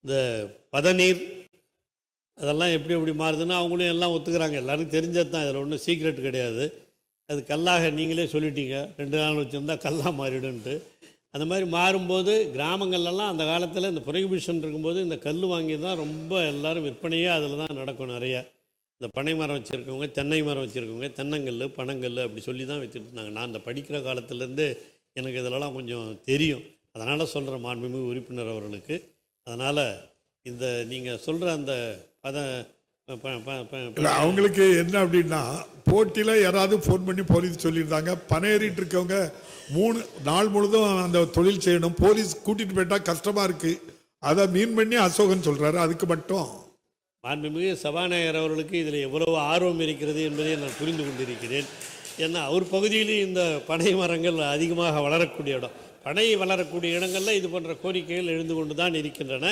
இந்த பதநீர் அதெல்லாம் எப்படி எப்படி மாறுதுன்னு அவங்களும் எல்லாம் ஒத்துக்கிறாங்க. எல்லாருக்கும் தெரிஞ்சது தான், இதில் ஒன்றும் சீக்ரெட் கிடையாது. அது கல்லாக நீங்களே சொல்லிட்டீங்க, 2 நாள் வச்சுருந்தா கல்லாக மாறிடுன்ட்டு. அந்த மாதிரி மாறும்போது கிராமங்கள்லாம் அந்த காலத்தில் இந்த ப்ரொஹிபிஷன் இருக்கும்போது இந்த கல் வாங்கி தான் ரொம்ப எல்லோரும் விற்பனையே அதில் தான் நடக்கும். நிறையா இந்த பனை மரம் வச்சுருக்கவங்க, தென்னை மரம் வச்சுருக்கவங்க, தென்னங்கல், பனங்கல் அப்படி சொல்லி தான் வச்சுட்டு இருந்தாங்க. நான் அந்த படிக்கிற காலத்துலேருந்து எனக்கு இதிலலாம் கொஞ்சம் தெரியும். அதனால் சொல்கிறேன் மாண்புமிகு உறுப்பினர் அவர்களுக்கு. அதனால் இந்த நீங்கள் சொல்கிற அந்த அவங்களுக்கு என்ன அப்படின்னா, போட்டியில் யாராவது ஃபோன் பண்ணி போலீஸ் சொல்லியிருந்தாங்க, பனையேறிட்டு இருக்கவங்க 3 நாள் முழுதும் அந்த தொழில் செய்யணும், போலீஸ் கூட்டிகிட்டு போயிட்டா கஷ்டமாக இருக்குது, அதை மீன் பண்ணி அசோகன் சொல்கிறாரு. அதுக்கு மட்டும் மாண்புமிகு சபாநாயகர் அவர்களுக்கு இதில் எவ்வளவு ஆர்வம் இருக்கிறது என்பதை நான் புரிந்து கொண்டிருக்கிறேன். ஏன்னா அவர் பகுதியிலும் இந்த பனை மரங்கள் அதிகமாக வளரக்கூடிய இடம், பனை வளரக்கூடிய இடங்களில் இது போன்ற கோரிக்கைகள் எழுந்து கொண்டு தான் இருக்கின்றன.